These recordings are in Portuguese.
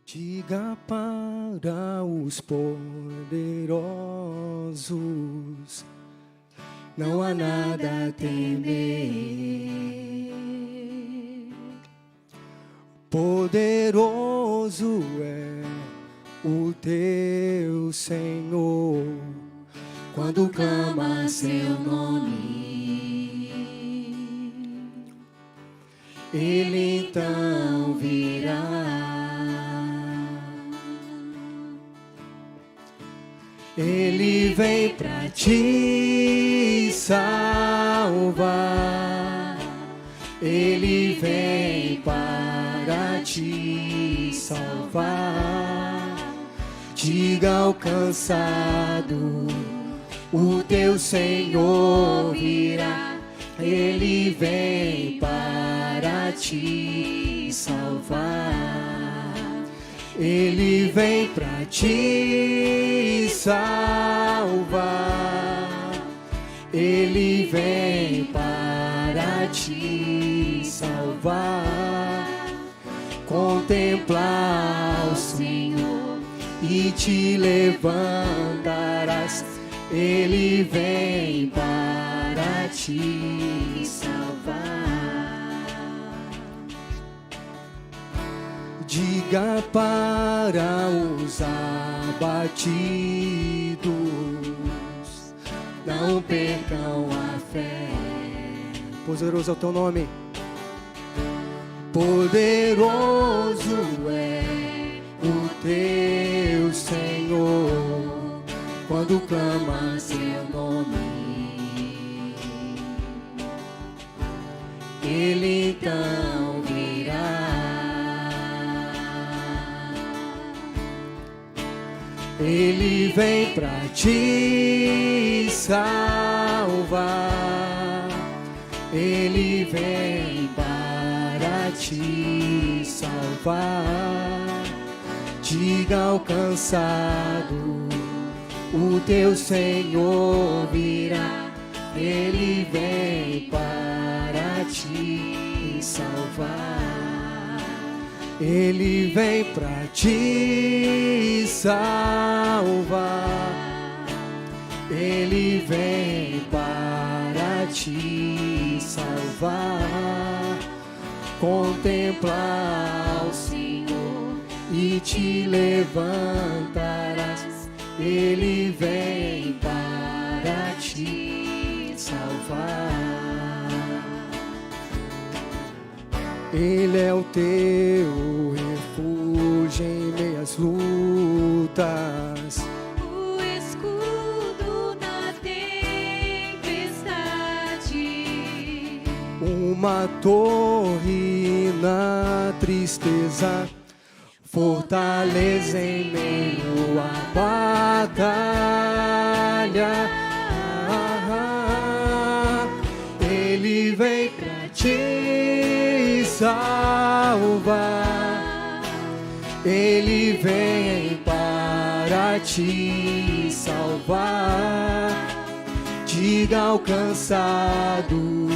Diga para os poderosos, não há nada a temer. Poderoso é o teu Senhor, quando clama seu nome, Ele então virá. Ele vem pra te salvar, Ele vem para te salvar. Diga ao cansado, o teu Senhor virá, Ele vem para te salvar. Ele vem pra te salvar, Ele vem para te salvar. Contemplar o Senhor e te levantarás, Ele vem para te salvar. Diga para os abatidos, não percam a fé. Poderoso é o teu nome. Poderoso é o teu Senhor, quando clama seu nome, Ele então virá. Ele vem pra te salvar, Ele vem para te salvar. Diga ao cansado, o teu Senhor virá, Ele vem para te salvar. Ele vem pra te salvar, Ele vem para te salvar. Contemplar o Senhor e te levantarás, Ele vem para te salvar. Ele é o teu refúgio em meias lutas, o escudo na tempestade, uma torre na tristeza, fortaleza em meio à batalha. Ele vem pra te salvar, Ele vem para te salvar. Diga ao cansado,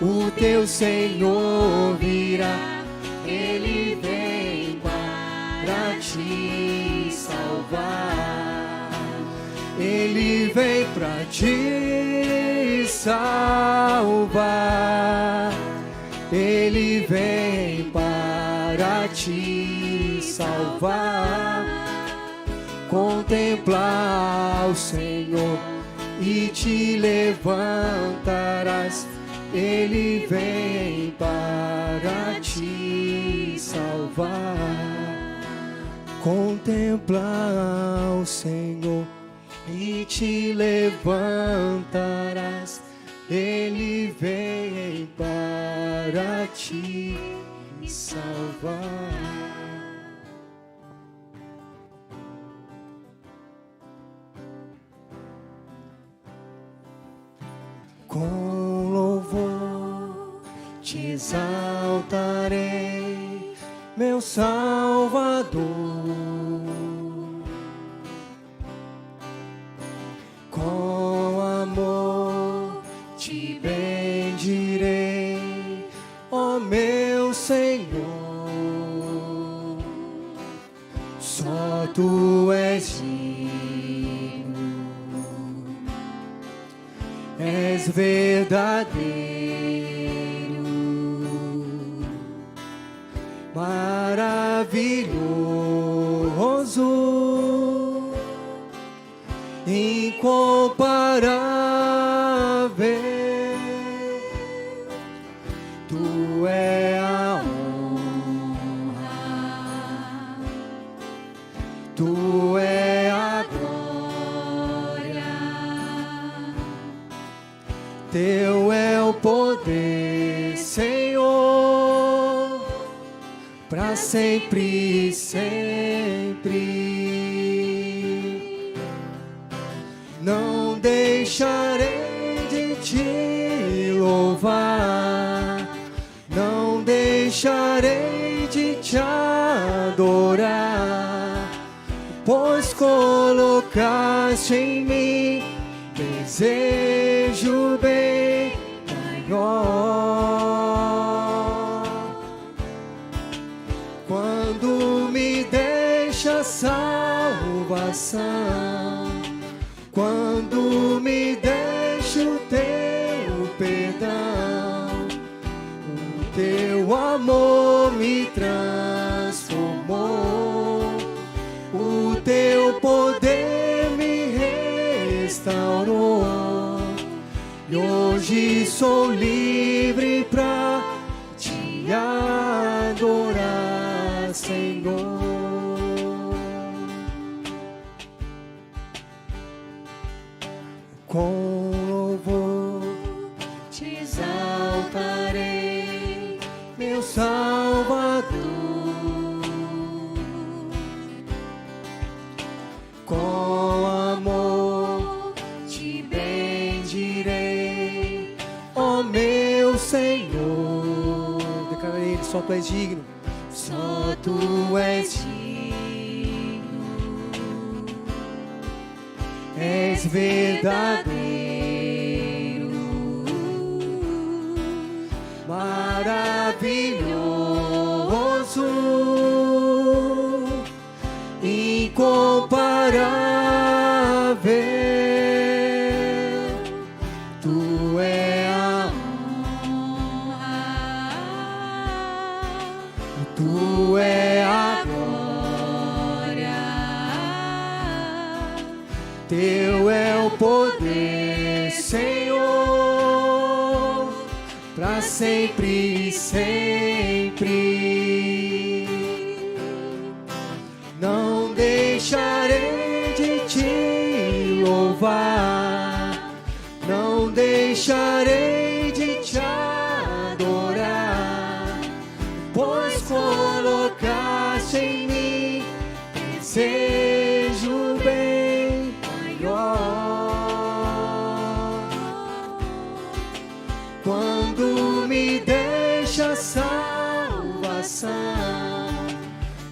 o teu Senhor virá, Ele vem para te salvar. Ele vem para te salvar, Ele vem para te salvar. Contemplar o Senhor e te levantarás, Ele vem para te salvar. Contemplar o Senhor e te levantarás, Ele vem para te salvar. Com louvor te exaltarei, meu Salvador. Com amor te bendirei, ó meu Senhor. tu és digno, és verdadeiro, maravilhoso, incomparável. Tu é a honra, tu é a glória, teu é o poder, Senhor, para sempre e sempre. Não deixarei de te louvar, não deixarei de te adorar, pois colocaste em mim desejo bem maior. Quando me deixa salvação, quando me deixa o teu perdão, o teu amor me transformou, o teu poder me restaurou, e hoje sou livre pra te adorar, Senhor. Com louvor te exaltarei, meu Salvador. Com amor te bendirei, ó meu Senhor. Declara ele, só tu és digno, só tu és digno. És verdadeiro, maravilhoso, incomparável. Tu é a honra, tu é a glória, teu é o poder, Senhor, para sempre e sempre. Não deixarei de te louvar, não deixarei de te adorar, pois colocaste em mim desejo bem maior. Quando me deixa salvação,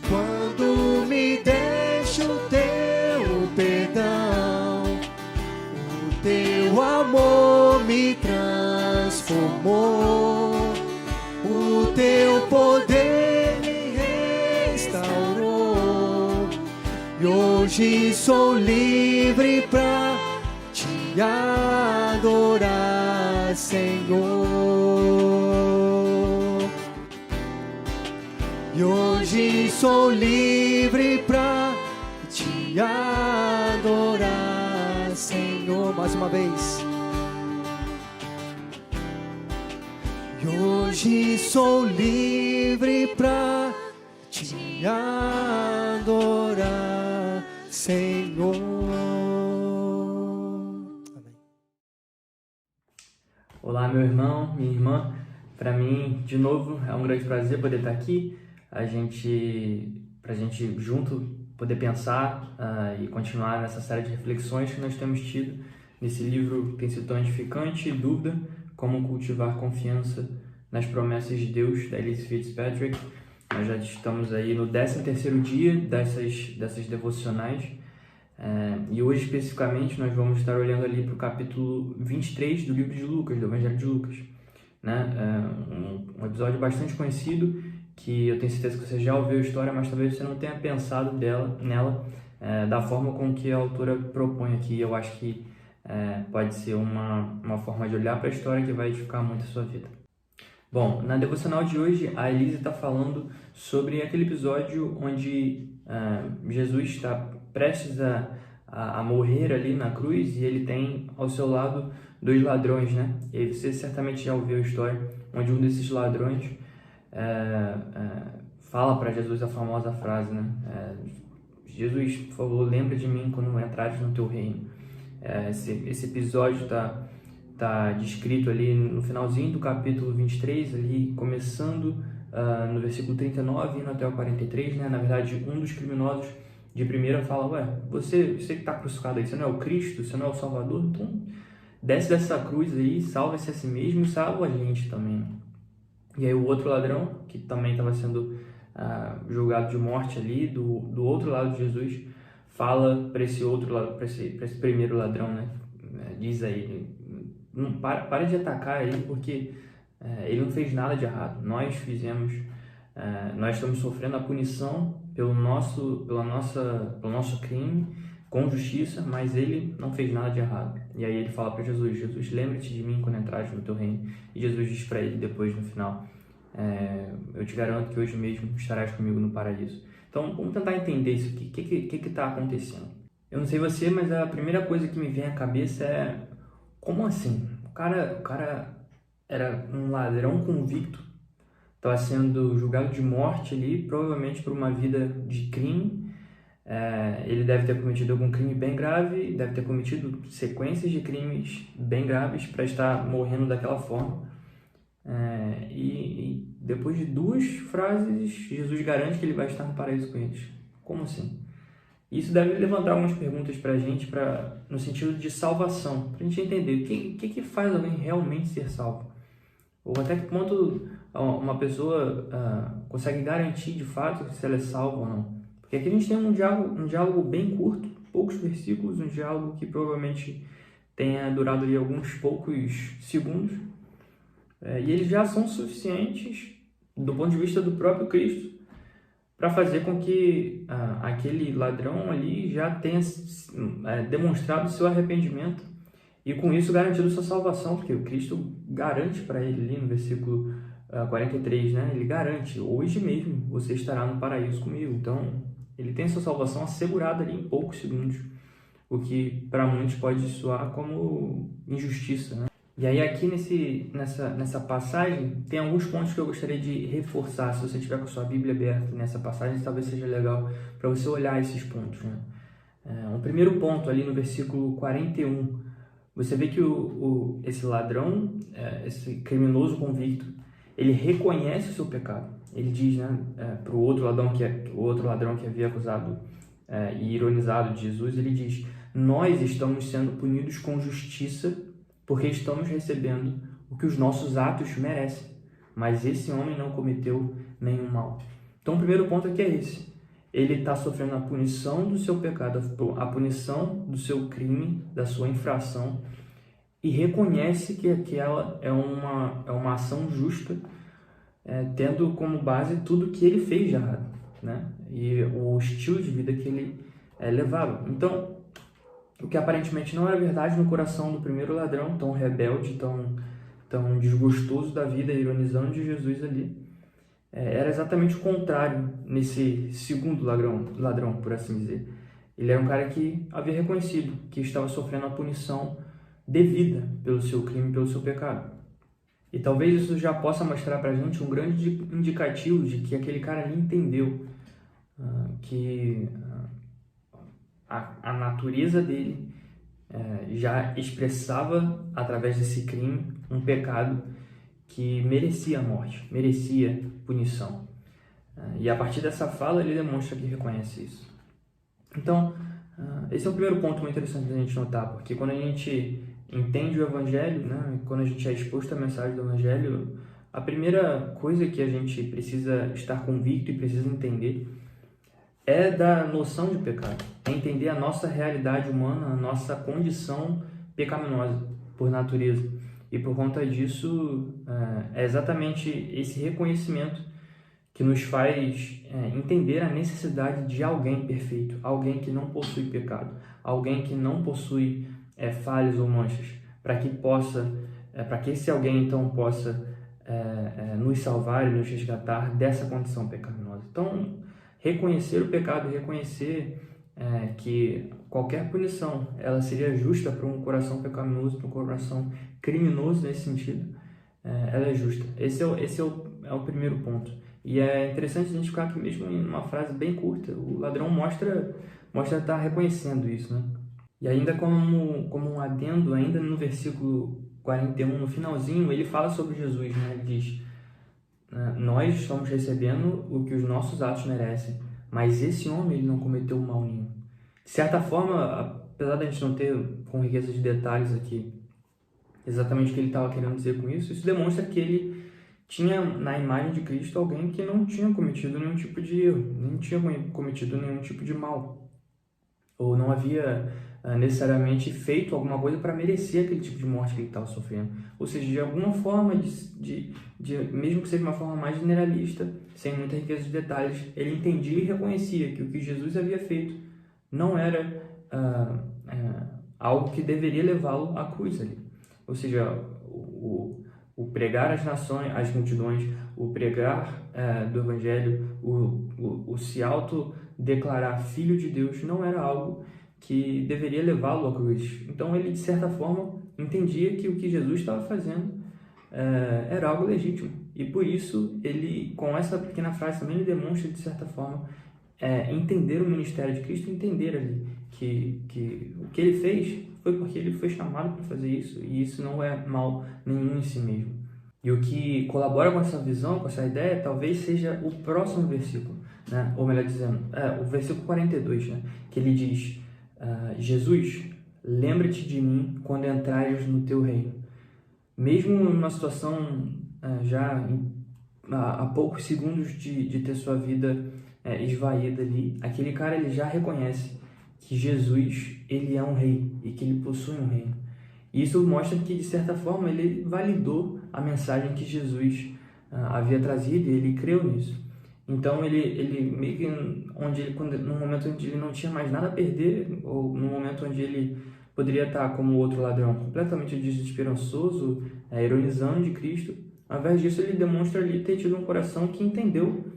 quando me deixa o teu perdão, o teu amor me transformou, o teu poder me restaurou, e hoje sou livre pra te adorar, Senhor. E hoje sou livre pra te adorar, Senhor. Mais uma vez. E hoje sou livre pra te adorar, Senhor. Amém. Olá, meu irmão, minha irmã. Para mim, de novo, é um grande prazer poder estar aqui. Pra gente junto poder pensar e continuar nessa série de reflexões que nós temos tido nesse livro que tem sido tão edificante, Dúvida, Como Cultivar Confiança nas Promessas de Deus, da Elyse Fitzpatrick. Nós já estamos aí no 13º dia dessas devocionais, e hoje especificamente nós vamos estar olhando ali para o capítulo 23 do livro de Lucas, do Evangelho de Lucas, né? Um episódio bastante conhecido que eu tenho certeza que você já ouviu a história, mas talvez você não tenha pensado nela da forma com que a autora propõe aqui. Eu acho que pode ser uma forma de olhar para a história que vai edificar muito a sua vida. Bom, na devocional de hoje, a Elise está falando sobre aquele episódio onde Jesus está prestes a morrer ali na cruz e ele tem ao seu lado 2 ladrões, né? E aí você certamente já ouviu a história onde um desses ladrões fala para Jesus a famosa frase, né? Jesus, por favor, lembra de mim quando entrares no teu reino. Esse episódio está descrito ali no finalzinho do capítulo 23, ali começando no versículo 39, indo até o 43, né? Na verdade, um dos criminosos de primeira fala, você que está crucificado aí, você não é o Cristo, você não é o Salvador? Então, desce dessa cruz aí, salva-se a si mesmo e salva a gente também. E aí o outro ladrão, que também estava sendo julgado de morte ali, do outro lado de Jesus, fala para esse outro lado, para esse primeiro ladrão, né? Diz aí, não, para de atacar ele, porque ele não fez nada de errado. Nós estamos sofrendo a punição pelo nosso crime com justiça, mas ele não fez nada de errado. E aí ele fala para Jesus, lembra-te de mim quando entrares no teu reino. E Jesus diz para ele depois no final, eu te garanto que hoje mesmo estarás comigo no paraíso. Então vamos tentar entender isso aqui, o que está acontecendo. Eu não sei você, mas a primeira coisa que me vem à cabeça é, como assim? O cara era um ladrão convicto, estava sendo julgado de morte ali, provavelmente por uma vida de crime. Ele deve ter cometido algum crime bem grave, deve ter cometido sequências de crimes bem graves para estar morrendo daquela forma. E depois de 2 frases, Jesus garante que ele vai estar no paraíso com eles. Como assim? Isso deve levantar algumas perguntas para a gente, no sentido de salvação, para a gente entender o que faz alguém realmente ser salvo. Ou até que ponto uma pessoa consegue garantir de fato se ela é salva ou não. Porque aqui a gente tem um diálogo bem curto, poucos versículos, um diálogo que provavelmente tenha durado ali alguns poucos segundos. E eles já são suficientes, do ponto de vista do próprio Cristo, para fazer com que aquele ladrão ali já tenha demonstrado seu arrependimento e com isso garantido sua salvação, porque o Cristo garante para ele ali no versículo 43, né? Ele garante, hoje mesmo você estará no paraíso comigo. Então, ele tem sua salvação assegurada ali em poucos segundos, o que para muitos pode soar como injustiça, né? E aí aqui nessa passagem tem alguns pontos que eu gostaria de reforçar. Se você tiver com a sua Bíblia aberta nessa passagem, talvez seja legal para você olhar esses pontos, né? Um primeiro ponto ali no versículo 41, você vê que esse ladrão, esse criminoso convicto, ele reconhece o seu pecado. Ele diz, né, para o outro ladrão que havia acusado e ironizado de Jesus, ele diz, nós estamos sendo punidos com justiça porque estamos recebendo o que os nossos atos merecem, mas esse homem não cometeu nenhum mal. Então o primeiro ponto aqui é esse. Ele está sofrendo a punição do seu pecado, a punição do seu crime, da sua infração, e reconhece que aquela é uma ação justa, tendo como base tudo que ele fez de errado, né? E o estilo de vida que ele levava. Então, o que aparentemente não era verdade no coração do primeiro ladrão, tão rebelde, tão desgostoso da vida, ironizando de Jesus ali, era exatamente o contrário nesse segundo ladrão, por assim dizer. Ele era um cara que havia reconhecido que estava sofrendo a punição devida pelo seu crime, pelo seu pecado. E talvez isso já possa mostrar para a gente um grande indicativo de que aquele cara ali entendeu que a natureza dele já expressava, através desse crime, um pecado que merecia a morte, merecia punição. E a partir dessa fala, ele demonstra que reconhece isso. Então, esse é o primeiro ponto muito interessante da gente notar, porque quando a gente entende o Evangelho, né, quando a gente é exposto à mensagem do Evangelho, a primeira coisa que a gente precisa estar convicto e precisa entender é da noção de pecado, é entender a nossa realidade humana, a nossa condição pecaminosa por natureza. E por conta disso, é exatamente esse reconhecimento que nos faz entender a necessidade de alguém perfeito, alguém que não possui pecado, alguém que não possui falhas ou manchas, para que esse alguém então possa nos salvar e nos resgatar dessa condição pecaminosa. Então, reconhecer o pecado, reconhecer que qualquer punição ela seria justa para um coração pecaminoso, para um coração criminoso nesse sentido, ela é justa. Esse é o primeiro ponto. E é interessante a gente ficar aqui mesmo em uma frase bem curta. O ladrão mostra estar reconhecendo isso, né? E ainda como um adendo, ainda no versículo 41, no finalzinho, ele fala sobre Jesus, né? Ele diz: nós estamos recebendo o que os nossos atos merecem, mas esse homem ele não cometeu mal nenhum. De certa forma, apesar da gente não ter com riqueza de detalhes aqui exatamente o que ele estava querendo dizer com isso, isso demonstra que ele tinha na imagem de Cristo alguém que não tinha cometido nenhum tipo de erro, nem tinha cometido nenhum tipo de mal, ou não havia necessariamente feito alguma coisa para merecer aquele tipo de morte que ele estava sofrendo. Ou seja, de alguma forma, mesmo que seja uma forma mais generalista, sem muita riqueza de detalhes, ele entendia e reconhecia que o que Jesus havia feito não era algo que deveria levá-lo à cruz ali. Ou seja, o pregar às nações, às multidões, o pregar do Evangelho, o se autodeclarar filho de Deus não era algo que deveria levá-lo à cruz. Então ele, de certa forma, entendia que o que Jesus estava fazendo era algo legítimo. E por isso, ele, com essa pequena frase também, ele demonstra, de certa forma, entender o ministério de Cristo, entender ali que o que ele fez foi porque ele foi chamado para fazer isso, e isso não é mal nenhum em si mesmo. E o que colabora com essa visão, com essa ideia, talvez seja o próximo versículo, né? Ou melhor dizendo, o versículo 42, né? Que ele diz: Jesus, lembra-te de mim quando entrares no teu reino. Mesmo numa situação há poucos segundos de ter sua vida esvaída ali, aquele cara ele já reconhece que Jesus ele é um rei e que ele possui um reino. E isso mostra que, de certa forma, ele validou a mensagem que Jesus havia trazido e ele creu nisso. Então, ele meio que, no momento onde ele não tinha mais nada a perder, ou no momento onde ele poderia estar como outro ladrão, completamente desesperançoso, ironizando de Cristo, ao invés disso, ele demonstra ali ter tido um coração que entendeu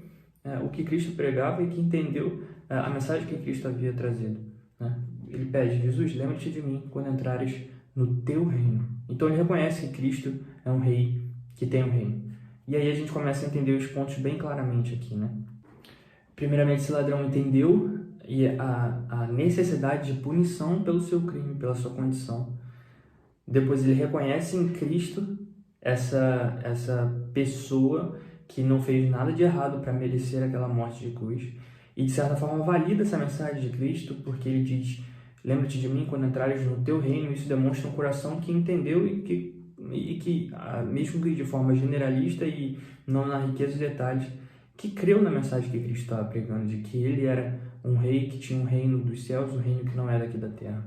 o que Cristo pregava e que entendeu a mensagem que Cristo havia trazido, né? Ele pede: Jesus, lembra-te de mim quando entrares no teu reino. Então ele reconhece que Cristo é um rei que tem um reino. E aí a gente começa a entender os pontos bem claramente aqui, né? Primeiramente, esse ladrão entendeu a necessidade de punição pelo seu crime, pela sua condição. Depois ele reconhece em Cristo essa pessoa que não fez nada de errado para merecer aquela morte de cruz. E de certa forma valida essa mensagem de Cristo, porque ele diz: lembra-te de mim quando entrares no teu reino. Isso demonstra um coração que entendeu e que, mesmo que de forma generalista e não na riqueza de detalhes, que creu na mensagem que Cristo estava pregando, de que ele era um rei que tinha um reino dos céus, um reino que não é daqui da terra.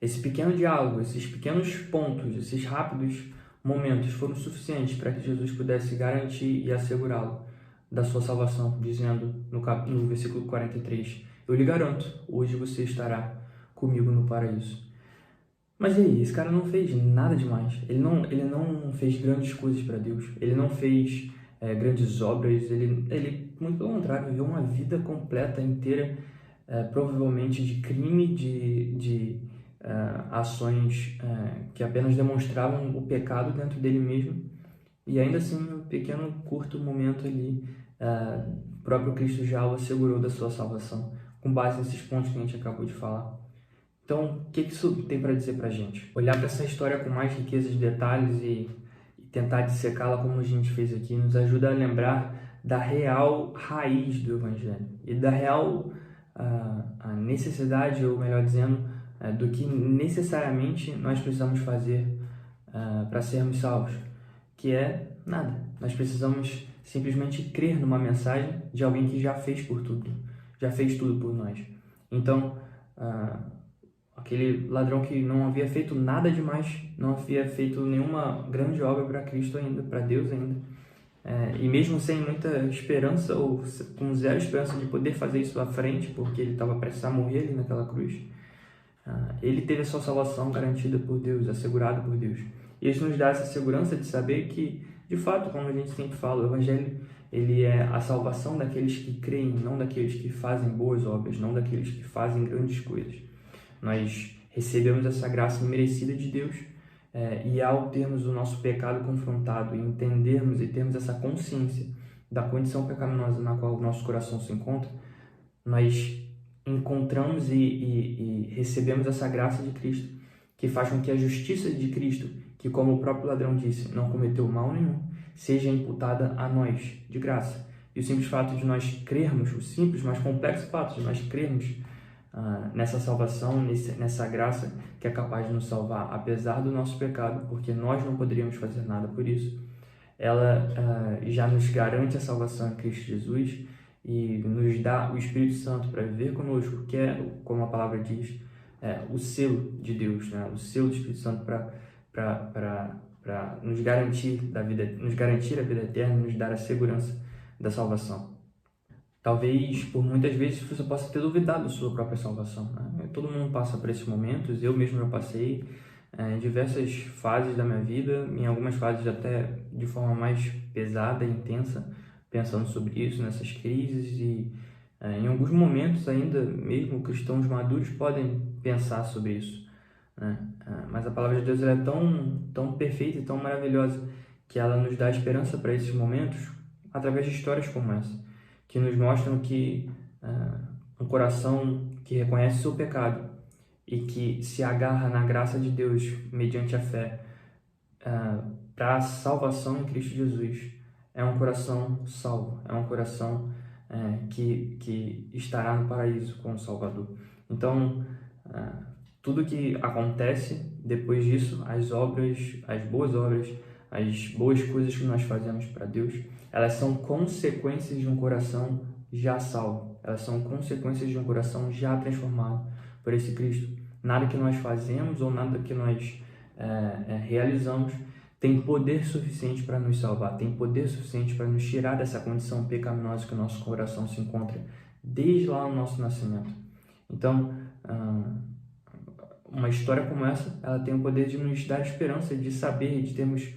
Esse pequeno diálogo, esses pequenos pontos, esses rápidos momentos foram suficientes para que Jesus pudesse garantir e assegurá-lo da sua salvação, dizendo no versículo 43, eu lhe garanto, hoje você estará comigo no paraíso. Mas e aí, esse cara não fez nada demais, ele não fez grandes coisas para Deus, ele não fez grandes obras, ele, muito pelo contrário, viveu uma vida completa, inteira, provavelmente de crime, de ações que apenas demonstravam o pecado dentro dele mesmo, e ainda assim, um pequeno, curto momento ali, o próprio Cristo já o assegurou da sua salvação, com base nesses pontos que a gente acabou de falar. Então, o que isso tem para dizer para a gente? Olhar para essa história com mais riqueza de detalhes e tentar dissecá-la como a gente fez aqui, nos ajuda a lembrar da real raiz do Evangelho e da real a necessidade, ou melhor dizendo, do que necessariamente nós precisamos fazer para sermos salvos, que é nada. Nós precisamos simplesmente crer numa mensagem de alguém que já fez tudo por nós. Então, aquele ladrão que não havia feito nada demais, não havia feito nenhuma grande obra para Cristo ainda, para Deus ainda, E mesmo sem muita esperança, ou com zero esperança de poder fazer isso à frente, porque ele estava prestes a morrer ali naquela cruz, ele teve a sua salvação garantida por Deus, assegurada por Deus. E isso nos dá essa segurança de saber que, de fato, como a gente sempre fala, o Evangelho ele é a salvação daqueles que creem, não daqueles que fazem boas obras, não daqueles que fazem grandes coisas. Nós recebemos essa graça merecida de Deus, e ao termos o nosso pecado confrontado e entendermos e termos essa consciência da condição pecaminosa na qual o nosso coração se encontra, nós encontramos e recebemos essa graça de Cristo, que faz com que a justiça de Cristo, que como o próprio ladrão disse, não cometeu mal nenhum, seja imputada a nós, de graça. E o simples fato de nós crermos, o simples, mas complexo fato de nós crermos nessa salvação, nessa graça que é capaz de nos salvar, apesar do nosso pecado, porque nós não poderíamos fazer nada por isso, ela já nos garante a salvação em Cristo Jesus e nos dá o Espírito Santo para viver conosco, que é, como a palavra diz, o selo de Deus, né? O selo do Espírito Santo para nos garantir a vida eterna, nos dar a segurança da salvação. Talvez, por muitas vezes, você possa ter duvidado da sua própria salvação, né? Todo mundo passa por esses momentos, eu mesmo já passei em diversas fases da minha vida, em algumas fases até de forma mais pesada e intensa, pensando sobre isso, nessas crises, e em alguns momentos ainda, mesmo cristãos maduros podem pensar sobre isso, né? Mas a palavra de Deus ela é tão perfeita e tão maravilhosa que ela nos dá esperança para esses momentos através de histórias como essa, que nos mostram que um coração que reconhece o seu pecado e que se agarra na graça de Deus mediante a fé para a salvação em Cristo Jesus é um coração salvo, é um coração que estará no paraíso com o Salvador. Então, tudo que acontece depois disso, as boas obras, as boas coisas que nós fazemos para Deus, elas são consequências de um coração já salvo. Elas são consequências de um coração já transformado por esse Cristo. Nada que nós fazemos ou nada que nós realizamos tem poder suficiente para nos salvar, tem poder suficiente para nos tirar dessa condição pecaminosa que o nosso coração se encontra desde lá no nosso nascimento. Então, uma história como essa, ela tem o poder de nos dar esperança, de saber, de termos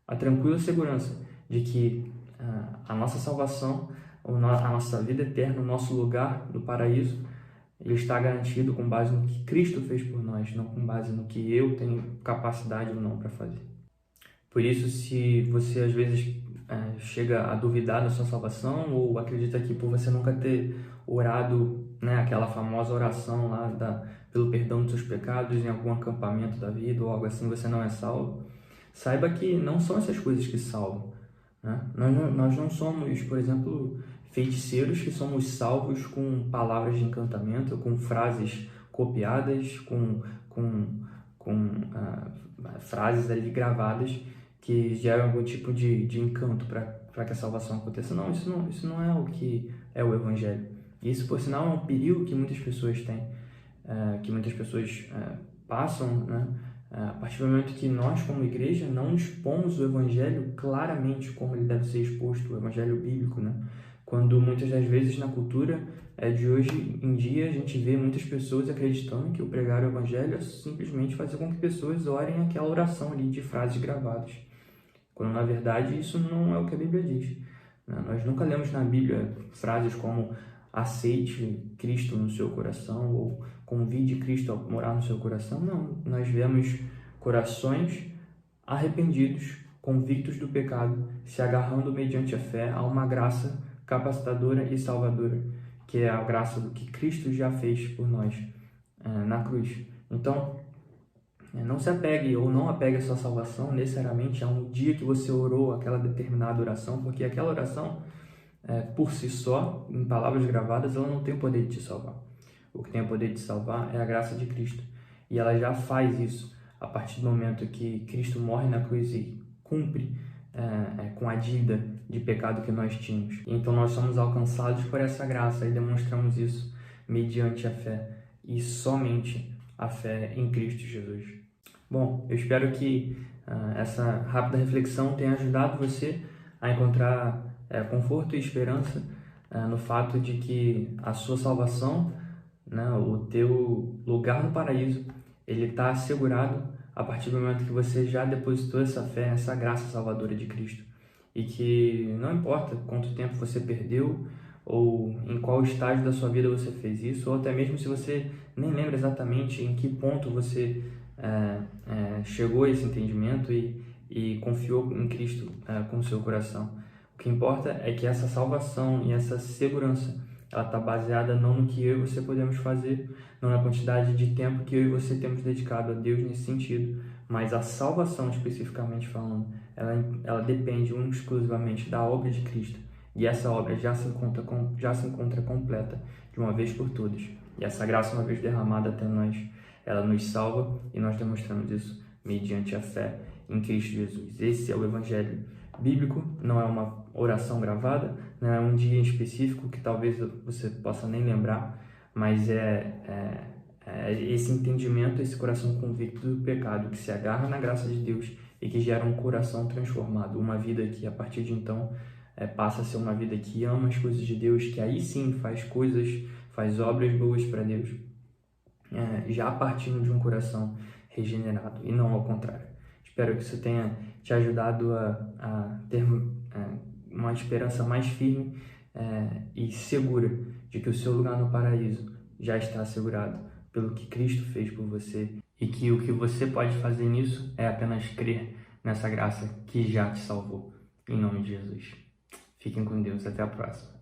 a tranquila segurança de que a nossa salvação, a nossa vida eterna, o nosso lugar no paraíso, ele está garantido com base no que Cristo fez por nós, não com base no que eu tenho capacidade ou não para fazer. Por isso, se você às vezes chega a duvidar da sua salvação ou acredita que por você nunca ter orado, né, aquela famosa oração lá pelo perdão dos seus pecados em algum acampamento da vida ou algo assim, você não é salvo, saiba que não são essas coisas que salvam, né? Nós não somos, por exemplo, feiticeiros que somos salvos com palavras de encantamento, com frases copiadas, com frases ali gravadas que geram algum tipo de encanto para que a salvação aconteça. Não, isso não é o que é o Evangelho. E isso, por sinal, é um perigo que muitas pessoas têm, que muitas pessoas passam, né? A partir do momento que nós, como igreja, não expomos o Evangelho claramente como ele deve ser exposto, o Evangelho bíblico, né? Quando muitas das vezes na cultura de hoje em dia a gente vê muitas pessoas acreditando que o pregar o Evangelho é simplesmente fazer com que pessoas orem aquela oração ali de frases gravadas, quando na verdade isso não é o que a Bíblia diz, né? Nós nunca lemos na Bíblia frases como aceite Cristo no seu coração ou convide Cristo a morar no seu coração. Não, nós vemos corações arrependidos, convictos do pecado, se agarrando mediante a fé a uma graça capacitadora e salvadora, que é a graça do que Cristo já fez por nós na cruz. Então, não se apegue ou não apegue a sua salvação necessariamente a um dia que você orou aquela determinada oração, porque aquela oração, por si só, em palavras gravadas, ela não tem o poder de te salvar. O que tem o poder de salvar é a graça de Cristo. E ela já faz isso a partir do momento que Cristo morre na cruz e cumpre com a dívida de pecado que nós tínhamos. Então nós somos alcançados por essa graça e demonstramos isso mediante a fé e somente a fé em Cristo Jesus. Bom, eu espero que essa rápida reflexão tenha ajudado você a encontrar conforto e esperança no fato de que a sua salvação, né, o teu lugar no paraíso, ele está assegurado a partir do momento que você já depositou essa fé, essa graça salvadora de Cristo. E que não importa quanto tempo você perdeu, ou em qual estágio da sua vida você fez isso, ou até mesmo se você nem lembra exatamente em que ponto você chegou a esse entendimento e confiou em Cristo com o seu coração. O que importa é que essa salvação e essa segurança, ela está baseada não no que eu e você podemos fazer, não na quantidade de tempo que eu e você temos dedicado a Deus nesse sentido, mas a salvação, especificamente falando, ela depende exclusivamente da obra de Cristo. E essa obra já se encontra completa de uma vez por todas. E essa graça, uma vez derramada até nós, ela nos salva e nós demonstramos isso mediante a fé em Cristo Jesus. Esse é o Evangelho bíblico, não é uma oração gravada, não é um dia específico que talvez você possa nem lembrar, mas é esse entendimento, esse coração convicto do pecado, que se agarra na graça de Deus e que gera um coração transformado, uma vida que a partir de então passa a ser uma vida que ama as coisas de Deus, que aí sim faz obras boas para Deus, já partindo de um coração regenerado e não ao contrário. Espero que isso tenha te ajudado a ter uma esperança mais firme e segura de que o seu lugar no paraíso já está assegurado pelo que Cristo fez por você e que o que você pode fazer nisso é apenas crer nessa graça que já te salvou. Em nome de Jesus. Fiquem com Deus. Até a próxima.